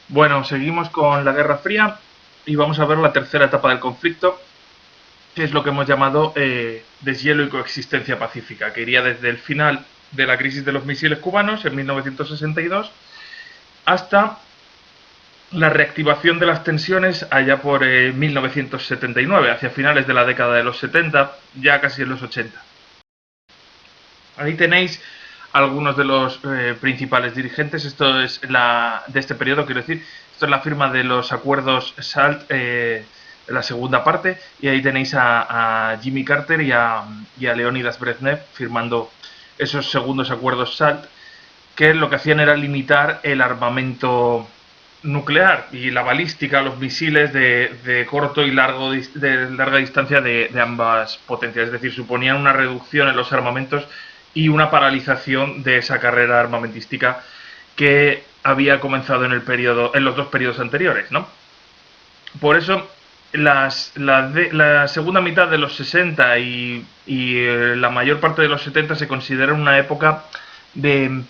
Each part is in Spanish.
Bueno, seguimos con la Guerra Fría y vamos a ver la tercera etapa del conflicto, que es lo que hemos llamado deshielo y coexistencia pacífica, que iría desde el final de la crisis de los misiles cubanos en 1962 hasta la reactivación de las tensiones allá por 1979, hacia finales de la década de los 70, ya casi en los 80. Ahí tenéis algunos de los principales dirigentes. Esto es de este periodo, quiero decir. Esto es la firma de los acuerdos SALT, la segunda parte. Y ahí tenéis a Jimmy Carter y a Leonidas Brezhnev firmando esos segundos acuerdos SALT, que lo que hacían era limitar el armamento nuclear y la balística, los misiles de corto y de larga distancia de ambas potencias. Es decir, suponían una reducción en los armamentos y una paralización de esa carrera armamentística que había comenzado en los dos periodos anteriores, ¿no? Por eso la segunda mitad de los 60 y la mayor parte de los 70 se consideran una época de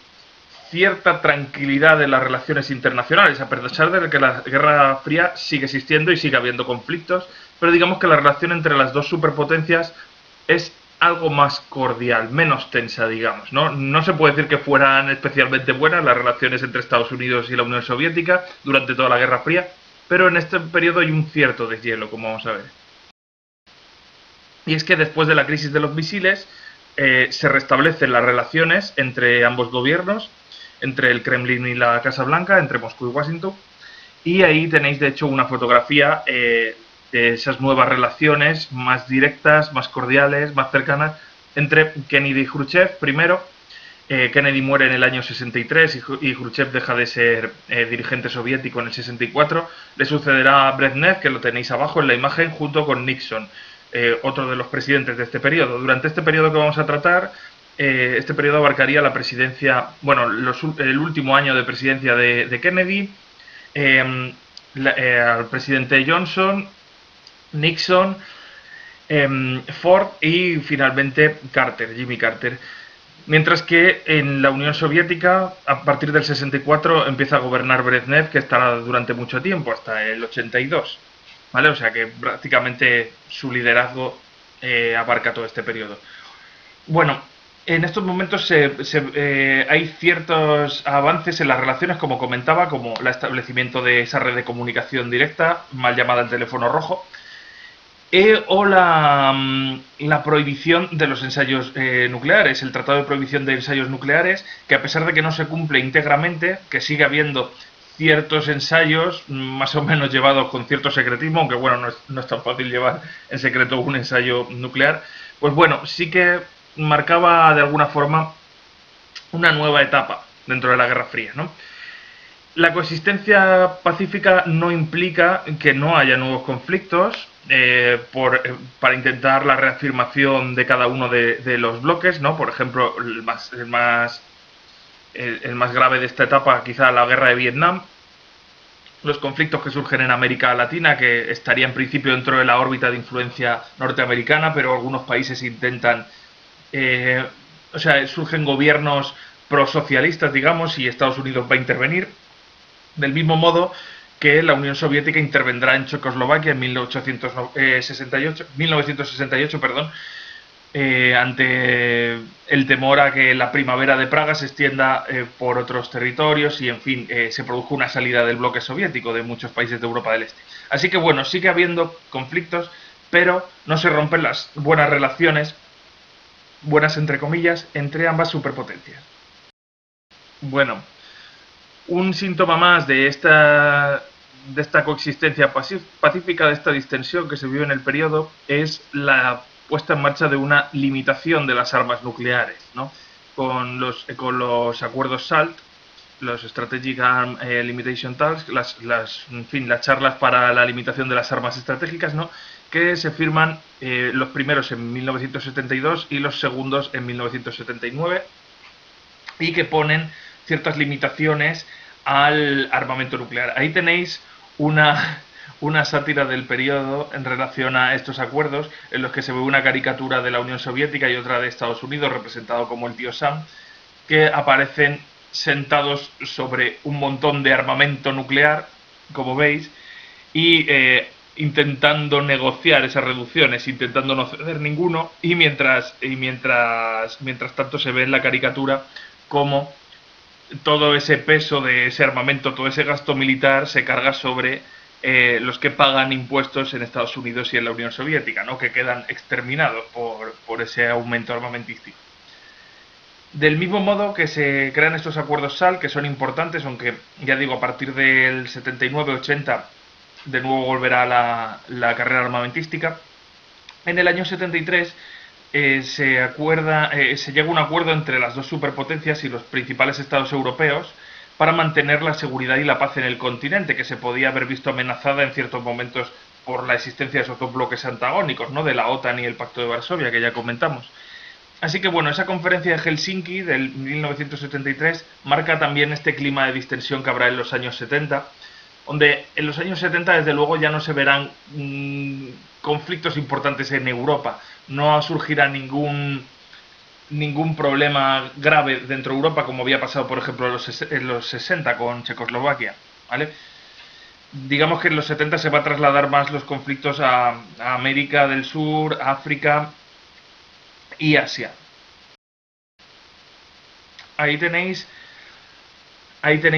cierta tranquilidad en las relaciones internacionales, a pesar de que la Guerra Fría sigue existiendo y sigue habiendo conflictos, pero digamos que la relación entre las dos superpotencias es algo más cordial, menos tensa, digamos, ¿no? No se puede decir que fueran especialmente buenas las relaciones entre Estados Unidos y la Unión Soviética durante toda la Guerra Fría, pero en este periodo hay un cierto deshielo, como vamos a ver. Y es que después de la crisis de los misiles se restablecen las relaciones entre ambos gobiernos, entre el Kremlin y la Casa Blanca, entre Moscú y Washington, y ahí tenéis de hecho una fotografía de esas nuevas relaciones más directas, más cordiales, más cercanas entre Kennedy y Khrushchev primero. Kennedy muere en el año 63 y Khrushchev deja de ser dirigente soviético en el 64. Le sucederá a Brezhnev, que lo tenéis abajo en la imagen, junto con Nixon, otro de los presidentes de este periodo. Durante este periodo que vamos a tratar, este periodo abarcaría la presidencia, bueno, el último año de presidencia de Kennedy, al presidente Johnson, Nixon, Ford y finalmente Carter, Jimmy Carter. Mientras que en la Unión Soviética, a partir del 64, empieza a gobernar Brezhnev, que estará durante mucho tiempo, hasta el 82. ¿Vale? O sea que prácticamente su liderazgo abarca todo este periodo. Bueno, en estos momentos hay ciertos avances en las relaciones, como comentaba, como el establecimiento de esa red de comunicación directa, mal llamada el teléfono rojo, o la prohibición de los ensayos nucleares, el Tratado de Prohibición de Ensayos Nucleares, que a pesar de que no se cumple íntegramente, que sigue habiendo ciertos ensayos más o menos llevados con cierto secretismo, aunque bueno, no es tan fácil llevar en secreto un ensayo nuclear, pues bueno, sí que marcaba de alguna forma una nueva etapa dentro de la Guerra Fría, ¿no? La coexistencia pacífica no implica que no haya nuevos conflictos para intentar la reafirmación de cada uno de los bloques, ¿no? Por ejemplo, el más grave de esta etapa, quizá la guerra de Vietnam, los conflictos que surgen en América Latina, que estaría en principio dentro de la órbita de influencia norteamericana, pero algunos países intentan, eh, o sea, surgen gobiernos prosocialistas, digamos, y Estados Unidos va a intervenir. Del mismo modo que la Unión Soviética intervendrá en Checoslovaquia en 1968, perdón, ante el temor a que la primavera de Praga se extienda por otros territorios y, en fin, se produjo una salida del bloque soviético de muchos países de Europa del Este. Así que, bueno, sigue habiendo conflictos, pero no se rompen las buenas relaciones, buenas entre comillas, entre ambas superpotencias. Bueno, un síntoma más de esta coexistencia pacífica, de esta distensión que se vive en el periodo, es la puesta en marcha de una limitación de las armas nucleares, ¿no? Con los acuerdos SALT, los Strategic Arm Limitation Talks, en fin, las charlas para la limitación de las armas estratégicas, ¿no? Que se firman los primeros en 1972 y los segundos en 1979, y que ponen ciertas limitaciones al armamento nuclear. Ahí tenéis una sátira del periodo en relación a estos acuerdos, en los que se ve una caricatura de la Unión Soviética y otra de Estados Unidos, representado como el tío Sam, que aparecen sentados sobre un montón de armamento nuclear, como veis, y intentando negociar esas reducciones, intentando no ceder ninguno, y mientras tanto se ve en la caricatura cómo todo ese peso de ese armamento, todo ese gasto militar se carga sobre los que pagan impuestos en Estados Unidos y en la Unión Soviética, ¿no? Que quedan exterminados por ese aumento armamentístico. Del mismo modo que se crean estos acuerdos SAL, que son importantes, aunque ya digo, a partir del 79-80 de nuevo volverá la carrera armamentística. En el año 73 se llega a un acuerdo entre las dos superpotencias y los principales estados europeos para mantener la seguridad y la paz en el continente, que se podía haber visto amenazada en ciertos momentos por la existencia de esos dos bloques antagónicos, ¿no? De la OTAN y el Pacto de Varsovia, que ya comentamos. Así que bueno, esa conferencia de Helsinki del 1973 marca también este clima de distensión que habrá en los años 70, donde en los años 70 desde luego ya no se verán conflictos importantes en Europa, no surgirá ningún problema grave dentro de Europa como había pasado por ejemplo en los 60 con Checoslovaquia, ¿vale? Digamos que en los 70 se va a trasladar más los conflictos a América del Sur, África y Asia. Ahí tenéis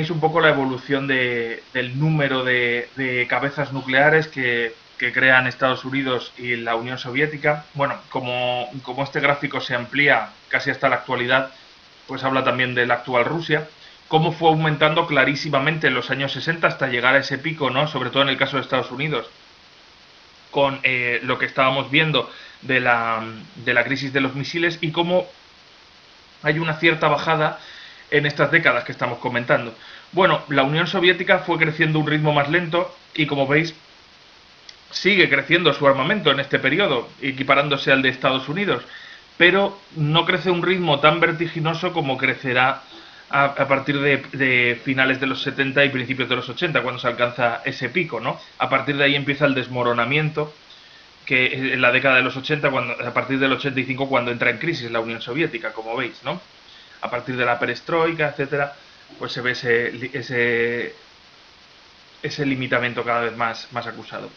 un poco la evolución del número de cabezas nucleares que crean Estados Unidos y la Unión Soviética. Bueno, como este gráfico se amplía casi hasta la actualidad, pues habla también de la actual Rusia, cómo fue aumentando clarísimamente en los años 60 hasta llegar a ese pico, ¿no? Sobre todo en el caso de Estados Unidos, con lo que estábamos viendo de la crisis de los misiles y cómo hay una cierta bajada en estas décadas que estamos comentando. Bueno, la Unión Soviética fue creciendo a un ritmo más lento y como veis sigue creciendo su armamento en este periodo, equiparándose al de Estados Unidos, pero no crece a un ritmo tan vertiginoso como crecerá a partir de finales de los 70 y principios de los 80, cuando se alcanza ese pico, ¿no? A partir de ahí empieza el desmoronamiento, que en la década de los 80, a partir del 85, cuando entra en crisis la Unión Soviética, como veis, ¿no? A partir de la perestroika, etcétera, pues se ve ese limitamiento cada vez más acusado.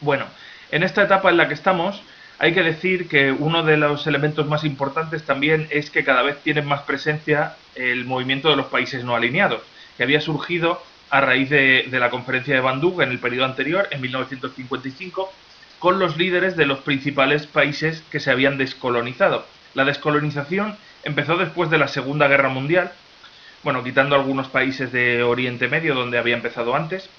Bueno, en esta etapa en la que estamos, hay que decir que uno de los elementos más importantes también es que cada vez tiene más presencia el movimiento de los países no alineados, que había surgido a raíz de la conferencia de Bandung en el periodo anterior, en 1955, con los líderes de los principales países que se habían descolonizado. La descolonización empezó después de la Segunda Guerra Mundial, bueno, quitando algunos países de Oriente Medio donde había empezado antes,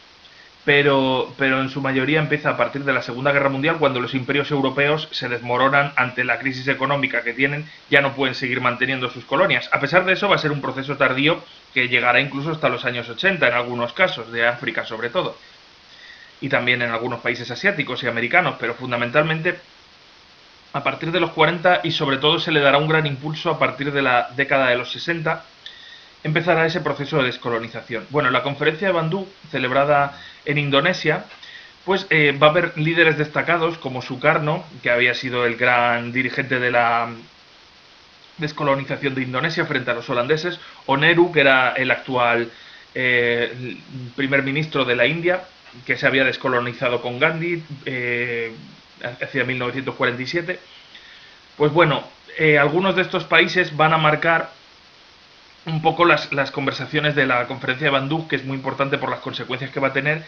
pero en su mayoría empieza a partir de la Segunda Guerra Mundial, cuando los imperios europeos se desmoronan ante la crisis económica que tienen, ya no pueden seguir manteniendo sus colonias. A pesar de eso, va a ser un proceso tardío que llegará incluso hasta los años 80 en algunos casos, de África sobre todo, y también en algunos países asiáticos y americanos, pero fundamentalmente a partir de los 40 y sobre todo se le dará un gran impulso a partir de la década de los 60, empezará ese proceso de descolonización. Bueno, la conferencia de Bandung, celebrada en Indonesia, pues va a haber líderes destacados como Sukarno, que había sido el gran dirigente de la descolonización de Indonesia frente a los holandeses, o Nehru, que era el actual primer ministro de la India, que se había descolonizado con Gandhi hacia 1947. Pues bueno, algunos de estos países van a marcar un poco las conversaciones de la conferencia de Bandung, que es muy importante por las consecuencias que va a tener.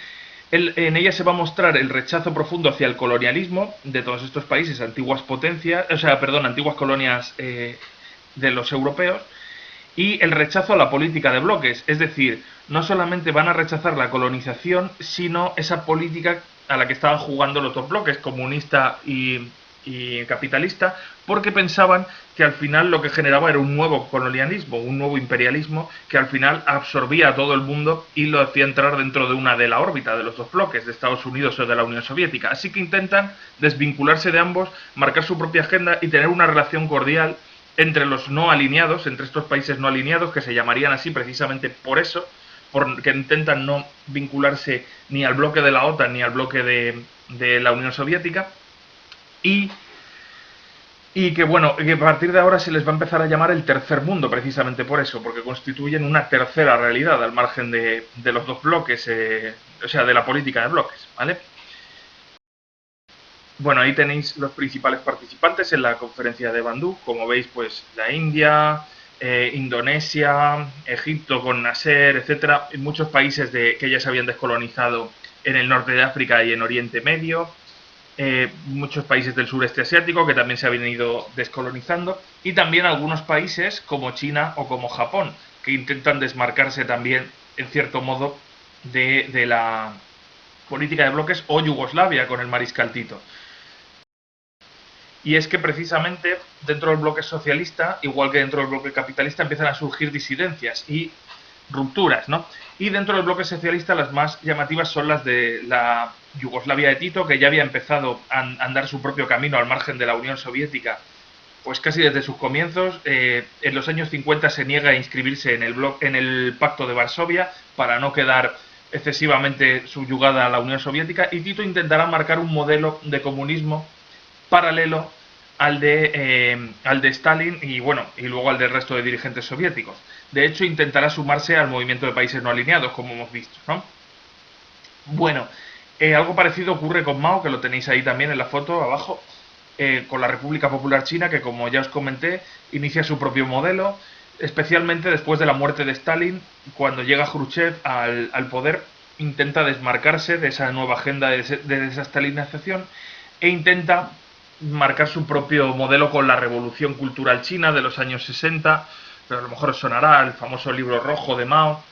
En ella se va a mostrar el rechazo profundo hacia el colonialismo de todos estos países, antiguas colonias de los europeos, y el rechazo a la política de bloques, es decir, no solamente van a rechazar la colonización, sino esa política a la que estaban jugando los dos bloques, comunista y capitalista, porque pensaban que al final lo que generaba era un nuevo colonialismo, un nuevo imperialismo que al final absorbía a todo el mundo y lo hacía entrar dentro de la órbita de los dos bloques, de Estados Unidos o de la Unión Soviética. Así que intentan desvincularse de ambos, marcar su propia agenda y tener una relación cordial entre los no alineados, entre estos países no alineados, que se llamarían así precisamente por eso, porque intentan no vincularse ni al bloque de la OTAN ni al bloque de la Unión Soviética. Y y que bueno, que a partir de ahora se les va a empezar a llamar el tercer mundo, precisamente por eso, porque constituyen una tercera realidad al margen de los dos bloques, o sea, de la política de bloques, ¿vale? Bueno, ahí tenéis los principales participantes en la conferencia de Bandung. Como veis, pues la India, Indonesia, Egipto con Nasser, etcétera, y muchos países que ya se habían descolonizado en el norte de África y en Oriente Medio, muchos países del sureste asiático que también se habían ido descolonizando, y también algunos países como China o como Japón, que intentan desmarcarse también, en cierto modo, de la política de bloques, o Yugoslavia con el mariscal Tito. Y es que precisamente dentro del bloque socialista, igual que dentro del bloque capitalista, empiezan a surgir disidencias y rupturas, ¿no? Y dentro del bloque socialista las más llamativas son las de la Yugoslavia de Tito, que ya había empezado a andar su propio camino al margen de la Unión Soviética, pues casi desde sus comienzos. En los años 50 se niega a inscribirse en el Pacto de Varsovia para no quedar excesivamente subyugada a la Unión Soviética, y Tito intentará marcar un modelo de comunismo paralelo al de Stalin y bueno, y luego al del resto de dirigentes soviéticos. De hecho, intentará sumarse al movimiento de países no alineados, como hemos visto, ¿no? Bueno, algo parecido ocurre con Mao, que lo tenéis ahí también en la foto abajo, con la República Popular China, que como ya os comenté, inicia su propio modelo, especialmente después de la muerte de Stalin. Cuando llega Khrushchev al poder, intenta desmarcarse de esa nueva agenda de desestalinización e intenta marcar su propio modelo con la revolución cultural china de los años 60, pero a lo mejor os sonará el famoso libro rojo de Mao,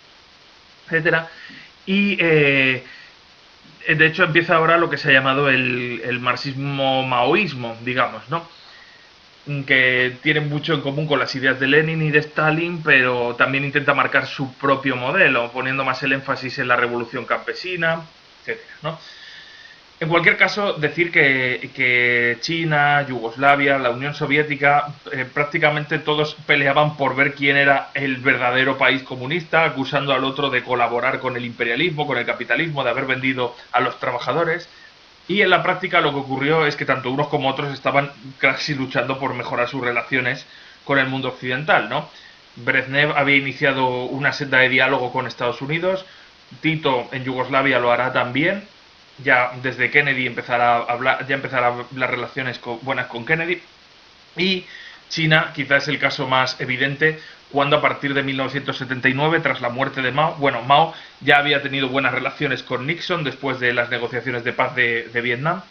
etcétera. Y de hecho empieza ahora lo que se ha llamado el marxismo-maoísmo, digamos, ¿no? Que tiene mucho en común con las ideas de Lenin y de Stalin, pero también intenta marcar su propio modelo, poniendo más el énfasis en la revolución campesina, etcétera, ¿no? En cualquier caso, decir que China, Yugoslavia, la Unión Soviética, prácticamente todos peleaban por ver quién era el verdadero país comunista, acusando al otro de colaborar con el imperialismo, con el capitalismo, de haber vendido a los trabajadores. Y en la práctica lo que ocurrió es que tanto unos como otros estaban casi luchando por mejorar sus relaciones con el mundo occidental, ¿no? Brezhnev había iniciado una senda de diálogo con Estados Unidos, Tito en Yugoslavia lo hará también, ya desde Kennedy empezará a hablar, ya empezará las relaciones buenas con Kennedy, y China quizás es el caso más evidente, cuando a partir de 1979, tras la muerte de Mao, bueno, Mao ya había tenido buenas relaciones con Nixon después de las negociaciones de paz de Vietnam,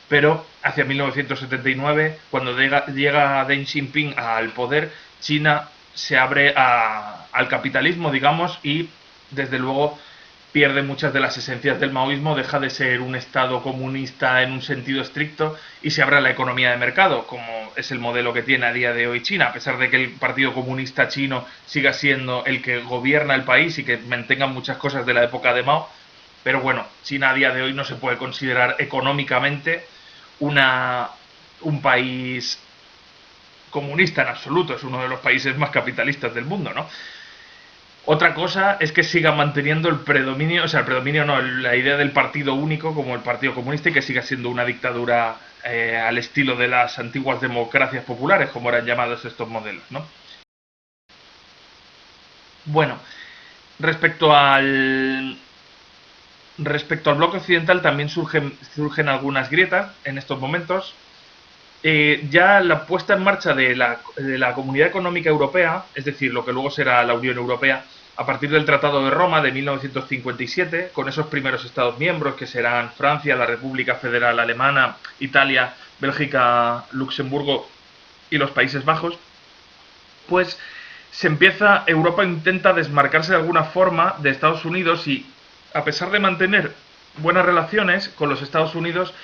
pero hacia 1979, cuando llega Deng Xiaoping al poder, China se abre al capitalismo, digamos, y desde luego pierde muchas de las esencias del maoísmo, deja de ser un Estado comunista en un sentido estricto y se abre a la economía de mercado, como es el modelo que tiene a día de hoy China, a pesar de que el Partido Comunista Chino siga siendo el que gobierna el país y que mantenga muchas cosas de la época de Mao. Pero bueno, China a día de hoy no se puede considerar económicamente un país comunista en absoluto, es uno de los países más capitalistas del mundo, ¿no? Otra cosa es que siga manteniendo el predominio, o sea, el predominio no, la idea del partido único como el Partido Comunista, y que siga siendo una dictadura al estilo de las antiguas democracias populares, como eran llamados estos modelos, ¿no? Bueno, respecto al bloque occidental también surgen algunas grietas en estos momentos. Ya la puesta en marcha de la Comunidad Económica Europea, es decir, lo que luego será la Unión Europea, a partir del Tratado de Roma de 1957, con esos primeros Estados miembros que serán Francia, la República Federal Alemana, Italia, Bélgica, Luxemburgo y los Países Bajos, pues Europa intenta desmarcarse de alguna forma de Estados Unidos y, a pesar de mantener buenas relaciones con los Estados Unidos,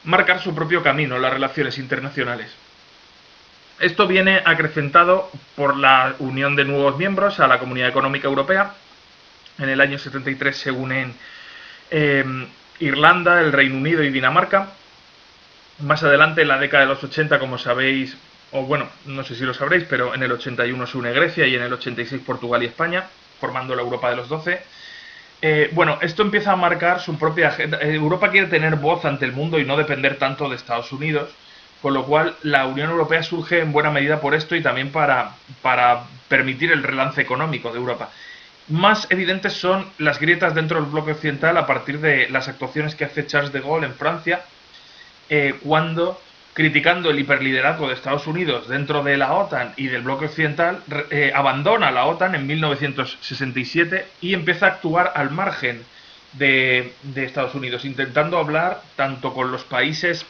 marcar su propio camino en las relaciones internacionales. Esto viene acrecentado por la unión de nuevos miembros a la Comunidad Económica Europea. En el año 73 se unen Irlanda, el Reino Unido y Dinamarca. Más adelante, en la década de los 80, como sabéis, o bueno, no sé si lo sabréis, pero en el 81 se une Grecia y en el 86 Portugal y España, formando la Europa de los 12. Bueno, esto empieza a marcar su propia agenda. Europa quiere tener voz ante el mundo y no depender tanto de Estados Unidos, con lo cual la Unión Europea surge en buena medida por esto y también para permitir el relance económico de Europa. Más evidentes son las grietas dentro del bloque occidental a partir de las actuaciones que hace Charles de Gaulle en Francia, cuando, criticando el hiperliderazgo de Estados Unidos dentro de la OTAN y del bloque occidental, abandona la OTAN en 1967 y empieza a actuar al margen de Estados Unidos, intentando hablar tanto con los países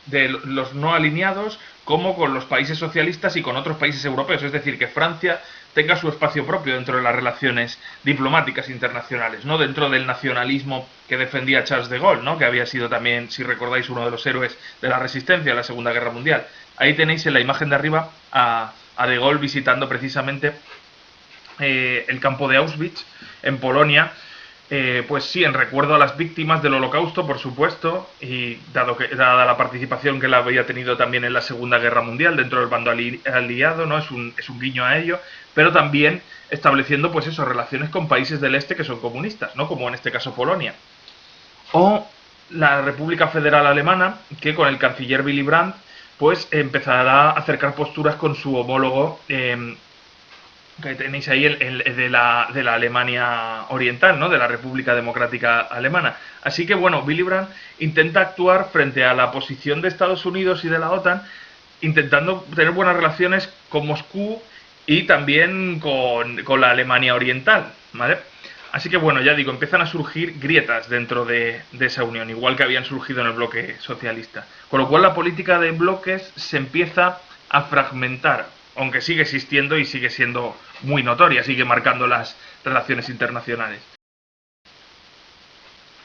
de los no alineados como con los países socialistas y con otros países europeos. Es decir, que Francia tenga su espacio propio dentro de las relaciones diplomáticas internacionales, no dentro del nacionalismo que defendía Charles de Gaulle, ¿no? Que había sido también, si recordáis, uno de los héroes de la resistencia en la Segunda Guerra Mundial. Ahí tenéis en la imagen de arriba a de Gaulle visitando precisamente el campo de Auschwitz en Polonia. Pues sí, en recuerdo a las víctimas del Holocausto, por supuesto, y dada la participación que él había tenido también en la Segunda Guerra Mundial dentro del bando aliado, ¿no? Es un guiño a ello, pero también estableciendo, pues eso, relaciones con países del este que son comunistas, ¿no? Como en este caso Polonia. O la República Federal Alemana, que con el canciller Willy Brandt, pues empezará a acercar posturas con su homólogo que tenéis ahí de la Alemania Oriental, ¿no? De la República Democrática Alemana. Así que, bueno, Willy Brandt intenta actuar frente a la posición de Estados Unidos y de la OTAN, intentando tener buenas relaciones con Moscú y también con la Alemania Oriental, ¿vale? Así que, bueno, ya digo, empiezan a surgir grietas dentro de esa unión, igual que habían surgido en el bloque socialista. Con lo cual la política de bloques se empieza a fragmentar, aunque sigue existiendo y sigue siendo muy notoria, sigue marcando las relaciones internacionales.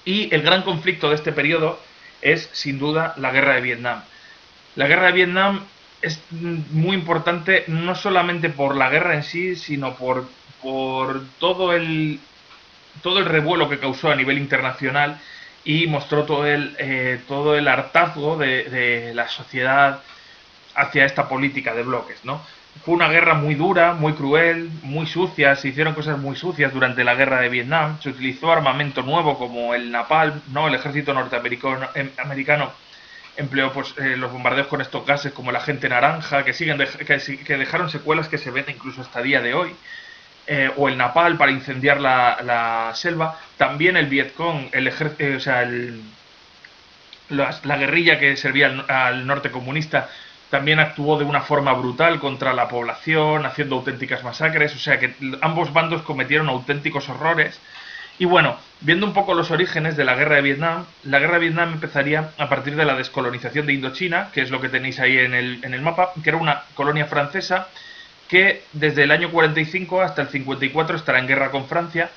Y el gran conflicto de este periodo es, sin duda, la guerra de Vietnam. La guerra de Vietnam es muy importante no solamente por la guerra en sí, sino por todo el revuelo que causó a nivel internacional y mostró todo el hartazgo de la sociedad hacia esta política de bloques, ¿no? Fue una guerra muy dura, muy cruel, muy sucia, se hicieron cosas muy sucias durante la guerra de Vietnam, se utilizó armamento nuevo como el napalm, ¿no? El ejército norteamericano empleó pues, los bombardeos con estos gases como el agente naranja, que dejaron secuelas que se ven incluso hasta el día de hoy, o el napalm para incendiar la selva. También el Vietcong, la guerrilla que servía al norte comunista, también actuó de una forma brutal contra la población, haciendo auténticas masacres, o sea que ambos bandos cometieron auténticos horrores. Y bueno, viendo un poco los orígenes de la guerra de Vietnam, la guerra de Vietnam empezaría a partir de la descolonización de Indochina, que es lo que tenéis ahí en el mapa, que era una colonia francesa que desde el año 45 hasta el 54 estará en guerra con Francia,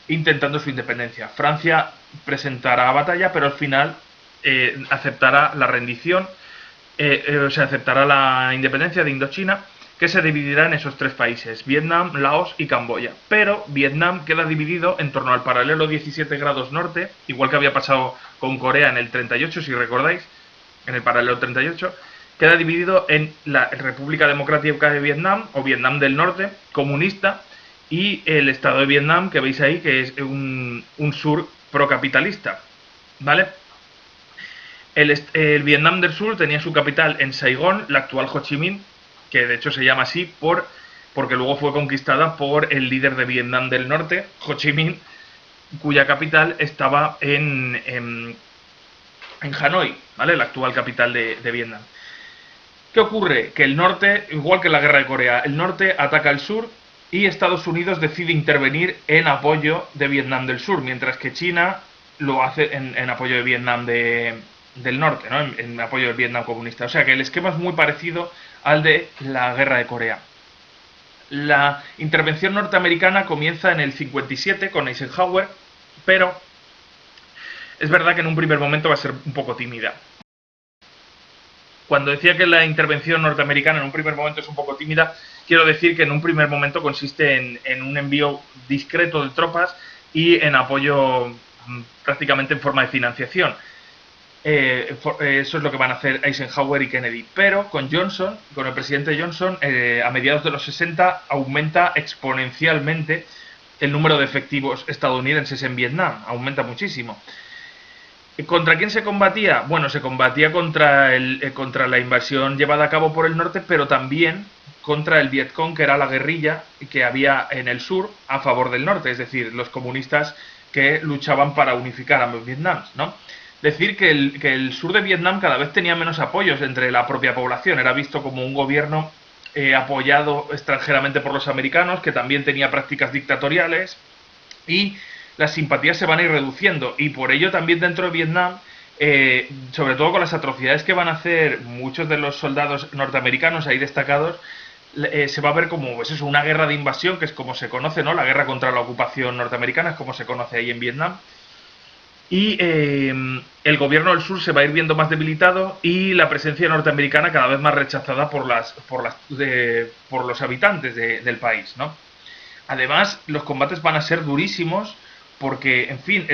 intentando su independencia. Francia presentará batalla, pero al final aceptará la rendición, aceptará la independencia de Indochina, que se dividirá en esos tres países, Vietnam, Laos y Camboya. Pero Vietnam queda dividido en torno al paralelo 17 grados norte, igual que había pasado con Corea en el 38, si recordáis, en el paralelo 38, queda dividido en la República Democrática de Vietnam, o Vietnam del Norte, comunista, y el Estado de Vietnam, que veis ahí, que es un sur procapitalista, ¿vale? El Vietnam del Sur tenía su capital en Saigón, la actual Ho Chi Minh, que de hecho se llama así porque luego fue conquistada por el líder de Vietnam del Norte, Ho Chi Minh, cuya capital estaba en Hanoi, ¿vale? La actual capital de Vietnam. ¿Qué ocurre? Que el norte, igual que en la guerra de Corea, el norte ataca al sur y Estados Unidos decide intervenir en apoyo de Vietnam del Sur, mientras que China lo hace en apoyo de Vietnam del Norte, ¿no? En apoyo del Vietnam comunista. O sea que el esquema es muy parecido al de la guerra de Corea. La intervención norteamericana comienza en el 57 con Eisenhower, pero es verdad que en un primer momento va a ser un poco tímida. Cuando decía que la intervención norteamericana en un primer momento es un poco tímida, quiero decir que en un primer momento consiste en un envío discreto de tropas y en apoyo prácticamente en forma de financiación. Eso es lo que van a hacer Eisenhower y Kennedy. Pero con Johnson, con el presidente Johnson, a mediados de los 60 aumenta exponencialmente el número de efectivos estadounidenses en Vietnam. Aumenta muchísimo. ¿Contra quién se combatía? Bueno, se combatía contra la invasión llevada a cabo por el norte, pero también contra el Vietcong, que era la guerrilla que había en el sur a favor del norte, es decir, los comunistas que luchaban para unificar a ambos Vietnams, ¿no? Decir que el sur de Vietnam cada vez tenía menos apoyos entre la propia población, era visto como un gobierno apoyado extranjeramente por los americanos, que también tenía prácticas dictatoriales, y las simpatías se van a ir reduciendo. Y por ello también dentro de Vietnam, sobre todo con las atrocidades que van a hacer muchos de los soldados norteamericanos ahí destacados, se va a ver como pues eso, una guerra de invasión, que es como se conoce, ¿no? La guerra contra la ocupación norteamericana, es como se conoce ahí en Vietnam. Y el gobierno del sur se va a ir viendo más debilitado y la presencia norteamericana cada vez más rechazada por los habitantes del país, ¿no? Además, los combates van a ser durísimos porque, en fin,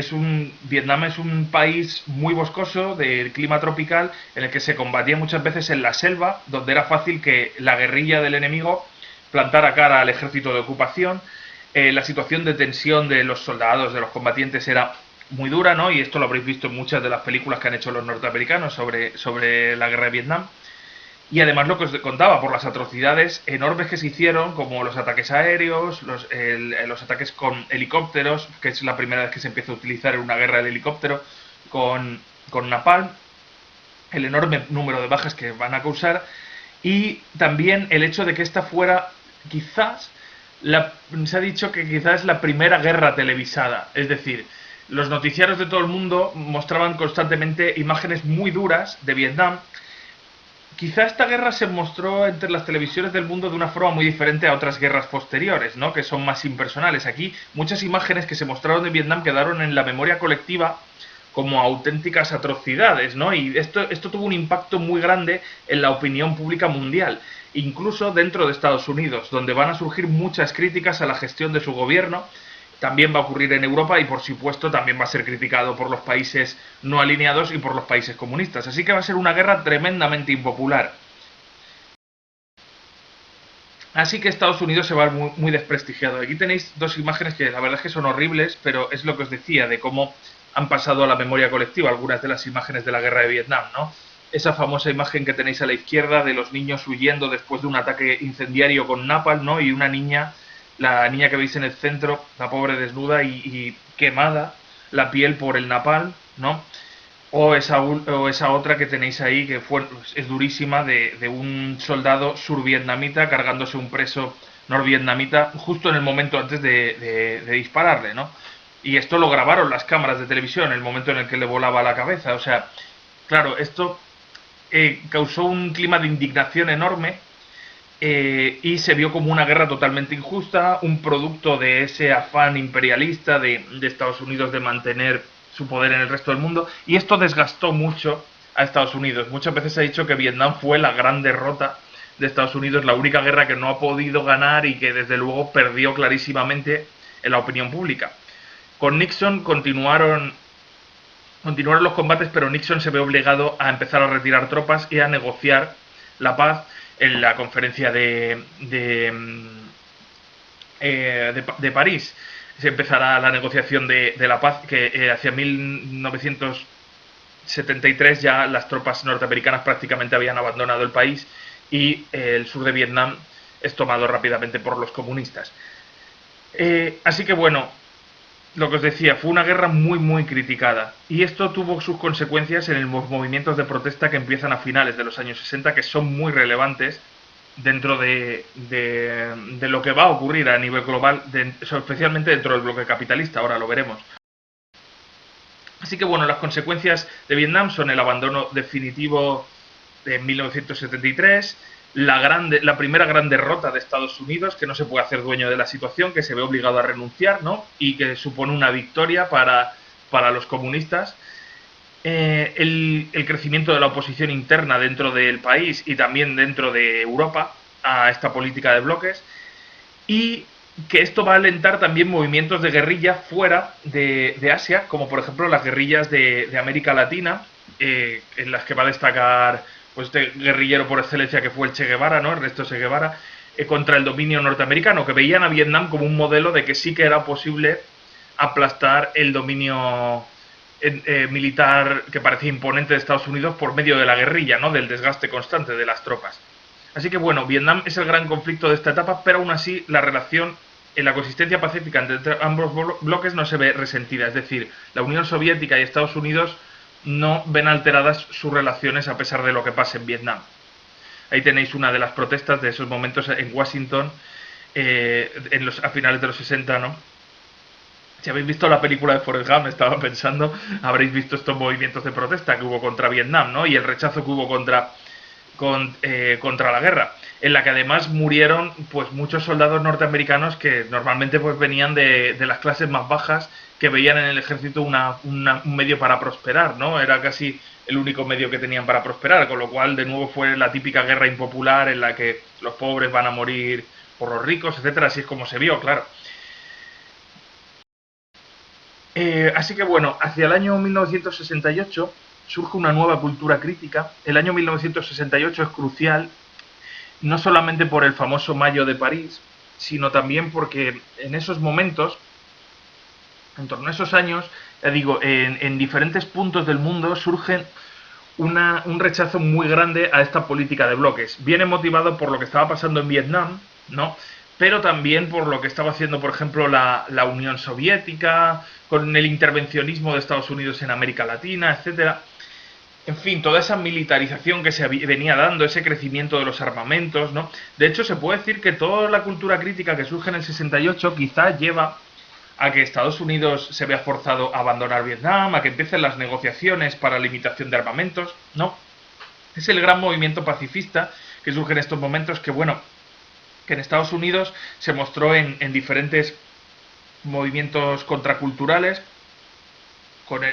Vietnam es un país muy boscoso, de clima tropical, en el que se combatía muchas veces en la selva, donde era fácil que la guerrilla del enemigo plantara cara al ejército de ocupación. La situación de tensión de los soldados, de los combatientes, era muy dura, ¿no? Y esto lo habréis visto en muchas de las películas que han hecho los norteamericanos sobre la guerra de Vietnam. Y además lo que os contaba, por las atrocidades enormes que se hicieron, como los ataques aéreos, los ataques con helicópteros, que es la primera vez que se empieza a utilizar en una guerra el helicóptero, con napalm, el enorme número de bajas que van a causar, y también el hecho de que esta fuera quizás, se ha dicho que quizás es la primera guerra televisada, es decir, los noticiarios de todo el mundo mostraban constantemente imágenes muy duras de Vietnam. Quizá esta guerra se mostró entre las televisiones del mundo de una forma muy diferente a otras guerras posteriores, ¿no? Que son más impersonales. Aquí muchas imágenes que se mostraron de Vietnam quedaron en la memoria colectiva como auténticas atrocidades, ¿no? Y esto tuvo un impacto muy grande en la opinión pública mundial, incluso dentro de Estados Unidos, donde van a surgir muchas críticas a la gestión de su gobierno. También va a ocurrir en Europa y, por supuesto, también va a ser criticado por los países no alineados y por los países comunistas. Así que va a ser una guerra tremendamente impopular. Así que Estados Unidos se va a ver muy, muy desprestigiado. Aquí tenéis dos imágenes que la verdad es que son horribles, pero es lo que os decía, de cómo han pasado a la memoria colectiva algunas de las imágenes de la guerra de Vietnam, ¿no? Esa famosa imagen que tenéis a la izquierda de los niños huyendo después de un ataque incendiario con napalm, ¿no? Y una niña, la niña que veis en el centro, la pobre desnuda y quemada, la piel por el napalm, ¿no? O esa otra que tenéis ahí, que es durísima, de un soldado survietnamita cargándose un preso norvietnamita justo en el momento antes de dispararle, ¿no? Y esto lo grabaron las cámaras de televisión, el momento en el que le volaba la cabeza. O sea, claro, esto causó un clima de indignación enorme, y se vio como una guerra totalmente injusta, un producto de ese afán imperialista de Estados Unidos de mantener su poder en el resto del mundo, y esto desgastó mucho a Estados Unidos. Muchas veces se ha dicho que Vietnam fue la gran derrota de Estados Unidos, la única guerra que no ha podido ganar y que desde luego perdió clarísimamente en la opinión pública. Con Nixon continuaron los combates, pero Nixon se ve obligado a empezar a retirar tropas y a negociar la paz en la conferencia de París. Se empezará la negociación de la paz, que hacia 1973 ya las tropas norteamericanas prácticamente habían abandonado el país y el sur de Vietnam es tomado rápidamente por los comunistas. Así que bueno, lo que os decía, fue una guerra muy muy criticada, y esto tuvo sus consecuencias en los movimientos de protesta que empiezan a finales de los años 60, que son muy relevantes dentro de lo que va a ocurrir a nivel global, especialmente dentro del bloque capitalista, ahora lo veremos. Así que bueno, las consecuencias de Vietnam son el abandono definitivo de 1973, la primera gran derrota de Estados Unidos, que no se puede hacer dueño de la situación, que se ve obligado a renunciar, ¿no? Y que supone una victoria para los comunistas. El crecimiento de la oposición interna dentro del país y también dentro de Europa a esta política de bloques, y que esto va a alentar también movimientos de guerrilla fuera de Asia, como por ejemplo las guerrillas de América Latina, en las que va a destacar pues este guerrillero por excelencia que fue el Che Guevara, ¿no? Ernesto Che Guevara, contra el dominio norteamericano, que veían a Vietnam como un modelo de que sí que era posible aplastar el dominio militar que parecía imponente de Estados Unidos por medio de la guerrilla, ¿no? Del desgaste constante de las tropas. Así que bueno, Vietnam es el gran conflicto de esta etapa, pero aún así la relación en la consistencia pacífica entre ambos bloques no se ve resentida. Es decir, la Unión Soviética y Estados Unidos no ven alteradas sus relaciones a pesar de lo que pase en Vietnam. Ahí tenéis una de las protestas de esos momentos en Washington a finales de los 60, ¿no? Si habéis visto la película de Forrest Gump, estaba pensando, habréis visto estos movimientos de protesta que hubo contra Vietnam, ¿no? Y el rechazo que hubo contra la guerra, en la que además murieron pues muchos soldados norteamericanos que normalmente pues venían de las clases más bajas, que veían en el ejército un medio para prosperar, ¿no? Era casi el único medio que tenían para prosperar, con lo cual de nuevo fue la típica guerra impopular en la que los pobres van a morir por los ricos, etcétera. Así es como se vio, claro. Así que bueno, hacia el año 1968 surge una nueva cultura crítica. El año 1968 es crucial, no solamente por el famoso Mayo de París, sino también porque en esos momentos, en torno a esos años, ya digo, en diferentes puntos del mundo surgen un rechazo muy grande a esta política de bloques. Viene motivado por lo que estaba pasando en Vietnam, ¿no? Pero también por lo que estaba haciendo, por ejemplo, la Unión Soviética, con el intervencionismo de Estados Unidos en América Latina, etcétera. En fin, toda esa militarización que se venía dando, ese crecimiento de los armamentos, ¿no? De hecho, se puede decir que toda la cultura crítica que surge en el 68 quizá lleva a que Estados Unidos se vea forzado a abandonar Vietnam, a que empiecen las negociaciones para limitación de armamentos, ¿no? Es el gran movimiento pacifista que surge en estos momentos, que bueno, que en Estados Unidos se mostró en diferentes movimientos contraculturales,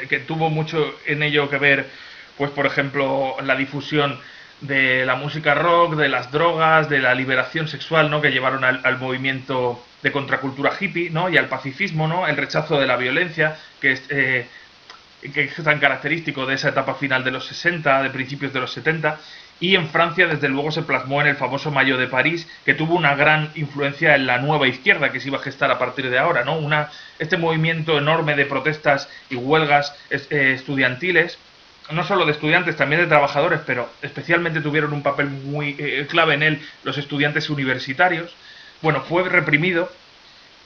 que tuvo mucho en ello que ver, pues por ejemplo, la difusión de la música rock, de las drogas, de la liberación sexual, ¿no? Que llevaron al movimiento de contracultura hippie, ¿no? Y al pacifismo, ¿no? El rechazo de la violencia, que es tan característico de esa etapa final de los 60, de principios de los 70. Y en Francia, desde luego, se plasmó en el famoso Mayo de París, que tuvo una gran influencia en la nueva izquierda que se iba a gestar a partir de ahora, ¿no? Este movimiento enorme de protestas y huelgas estudiantiles, no solo de estudiantes, también de trabajadores, pero especialmente tuvieron un papel muy clave en él los estudiantes universitarios. Bueno, fue reprimido,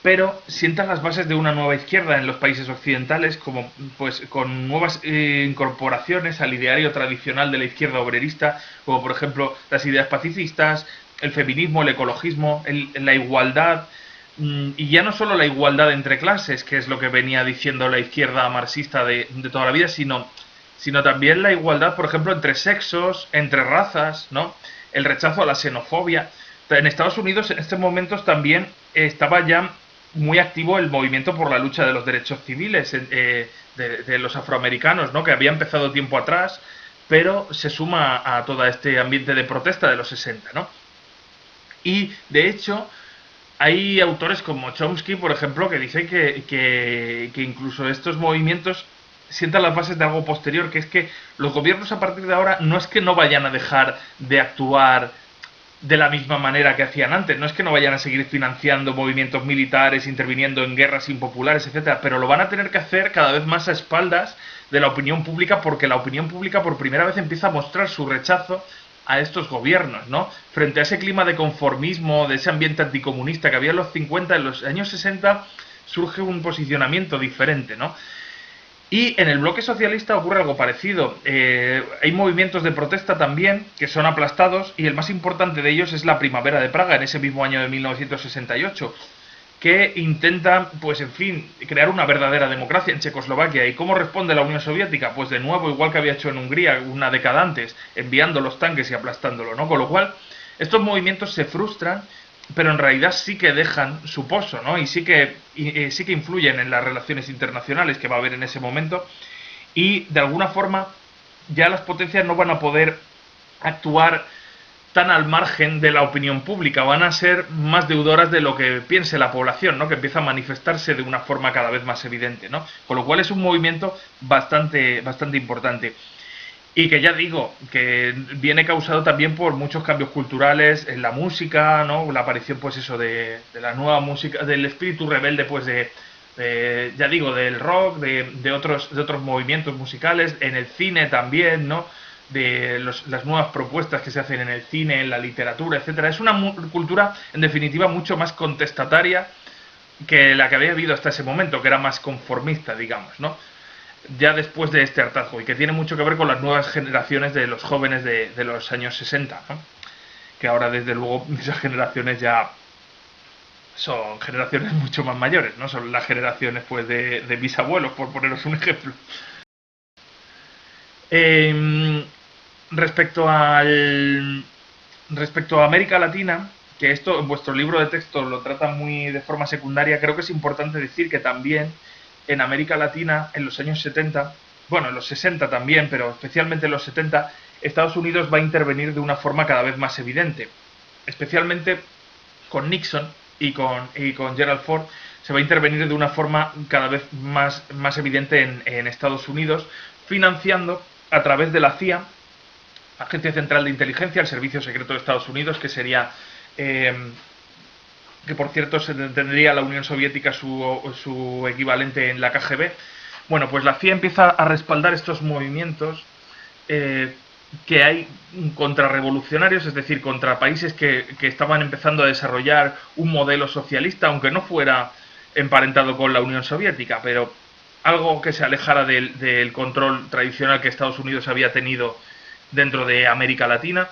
pero sientan las bases de una nueva izquierda en los países occidentales, como pues con nuevas incorporaciones al ideario tradicional de la izquierda obrerista, como por ejemplo las ideas pacifistas, el feminismo, el ecologismo, la igualdad, y ya no solo la igualdad entre clases, que es lo que venía diciendo la izquierda marxista de toda la vida, sino también la igualdad, por ejemplo, entre sexos, entre razas, ¿no? El rechazo a la xenofobia. En Estados Unidos en estos momentos también estaba ya muy activo el movimiento por la lucha de los derechos civiles de los afroamericanos, ¿no? Que había empezado tiempo atrás, pero se suma a todo este ambiente de protesta de los 60, ¿no? Y, de hecho, hay autores como Chomsky, por ejemplo, que dicen que incluso estos movimientos sientan las bases de algo posterior, que es que los gobiernos a partir de ahora no es que no vayan a dejar de actuar de la misma manera que hacían antes, no es que no vayan a seguir financiando movimientos militares, interviniendo en guerras impopulares, etcétera, pero lo van a tener que hacer cada vez más a espaldas de la opinión pública, porque la opinión pública por primera vez empieza a mostrar su rechazo a estos gobiernos, ¿no? Frente a ese clima de conformismo, de ese ambiente anticomunista que había en los 50, en los años 60 surge un posicionamiento diferente, ¿no? Y en el bloque socialista ocurre algo parecido. Hay movimientos de protesta también que son aplastados, y el más importante de ellos es la Primavera de Praga, en ese mismo año de 1968, que intenta, pues en fin, crear una verdadera democracia en Checoslovaquia. ¿Y cómo responde la Unión Soviética? Pues de nuevo, igual que había hecho en Hungría una década antes, enviando los tanques y aplastándolo, ¿no? Con lo cual, estos movimientos se frustran, pero en realidad sí que dejan su pozo, ¿no? Y sí que influyen en las relaciones internacionales que va a haber en ese momento, y de alguna forma ya las potencias no van a poder actuar tan al margen de la opinión pública, van a ser más deudoras de lo que piense la población, ¿no? Que empieza a manifestarse de una forma cada vez más evidente, ¿no? Con lo cual es un movimiento bastante importante. Y que ya digo, que viene causado también por muchos cambios culturales en la música, ¿no? La aparición, pues eso, de la nueva música, del espíritu rebelde, pues de ya digo, del rock, de otros movimientos musicales, en el cine también, ¿no? Las nuevas propuestas que se hacen en el cine, en la literatura, etcétera. Es una cultura, en definitiva, mucho más contestataria que la que había habido hasta ese momento, que era más conformista, digamos, ¿no? Ya después de este hartazgo, y que tiene mucho que ver con las nuevas generaciones de los jóvenes de los años 60, ¿no? Que ahora, desde luego, esas generaciones ya son generaciones mucho más mayores, ¿no? Son las generaciones, pues, de mis abuelos, por poneros un ejemplo. Eh, respecto al respecto a América Latina, que esto en vuestro libro de texto lo trata muy de forma secundaria, creo que es importante decir que también en América Latina, en los años 70, bueno, en los 60 también, pero especialmente en los 70, Estados Unidos va a intervenir de una forma cada vez más evidente. Especialmente con Nixon y con Gerald Ford, se va a intervenir de una forma cada vez más evidente en Estados Unidos, financiando a través de la CIA, Agencia Central de Inteligencia, el Servicio Secreto de Estados Unidos, que sería, que por cierto se tendría la Unión Soviética su equivalente en la KGB. Bueno, pues la CIA empieza a respaldar estos movimientos que hay contrarrevolucionarios, es decir, contra países que estaban empezando a desarrollar un modelo socialista, aunque no fuera emparentado con la Unión Soviética, pero algo que se alejara del control tradicional que Estados Unidos había tenido dentro de América Latina.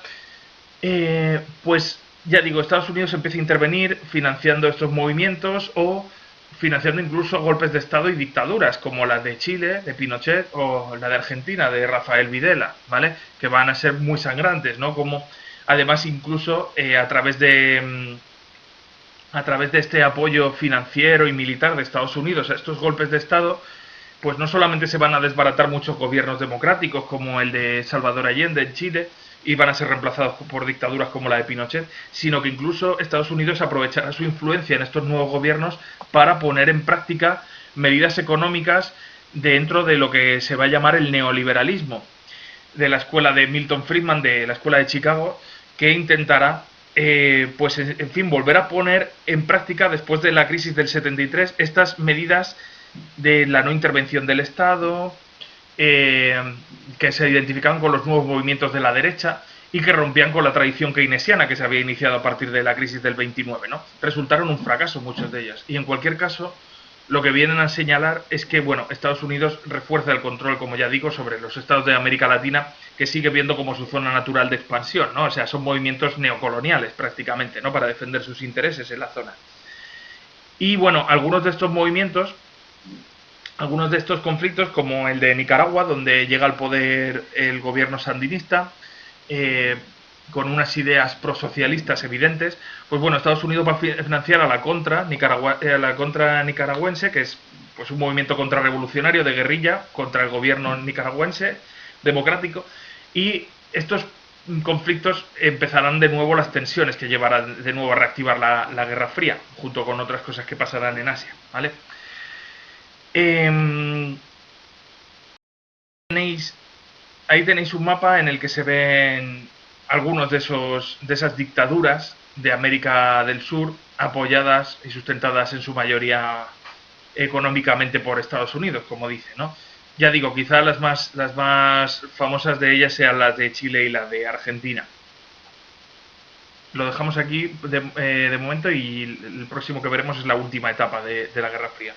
Pues ya digo, Estados Unidos empieza a intervenir financiando estos movimientos o financiando incluso golpes de Estado y dictaduras, como la de Chile, de Pinochet, o la de Argentina, de Rafael Videla, ¿vale? Que van a ser muy sangrantes, ¿no? Como, además, incluso a través de este apoyo financiero y militar de Estados Unidos a estos golpes de Estado, pues no solamente se van a desbaratar muchos gobiernos democráticos, como el de Salvador Allende en Chile, y van a ser reemplazados por dictaduras como la de Pinochet, sino que incluso Estados Unidos aprovechará su influencia en estos nuevos gobiernos para poner en práctica medidas económicas dentro de lo que se va a llamar el neoliberalismo, de la escuela de Milton Friedman, de la escuela de Chicago, que intentará, pues en fin, volver a poner en práctica, después de la crisis del 73, estas medidas de la no intervención del Estado, que se identificaban con los nuevos movimientos de la derecha y que rompían con la tradición keynesiana que se había iniciado a partir de la crisis del 29, ¿no? Resultaron un fracaso muchos de ellas. Y en cualquier caso, lo que vienen a señalar es que, bueno, Estados Unidos refuerza el control, como ya digo, sobre los estados de América Latina, que sigue viendo como su zona natural de expansión, ¿no? O sea, son movimientos neocoloniales prácticamente, ¿no? Para defender sus intereses en la zona. Y bueno, algunos de estos conflictos, como el de Nicaragua, donde llega al poder el gobierno sandinista, con unas ideas prosocialistas evidentes, pues bueno, Estados Unidos va a financiar a la contra nicaragüense, que es pues un movimiento contrarrevolucionario de guerrilla contra el gobierno nicaragüense democrático, y estos conflictos empezarán de nuevo las tensiones que llevarán de nuevo a reactivar la Guerra Fría, junto con otras cosas que pasarán en Asia, ¿vale? Eh, tenéis, ahí tenéis un mapa en el que se ven algunos de esas dictaduras de América del Sur, apoyadas y sustentadas en su mayoría económicamente por Estados Unidos, como dice, ¿no? Ya digo, quizá las más famosas de ellas sean las de Chile y las de Argentina. Lo dejamos aquí de momento, y el próximo que veremos es la última etapa de la Guerra Fría.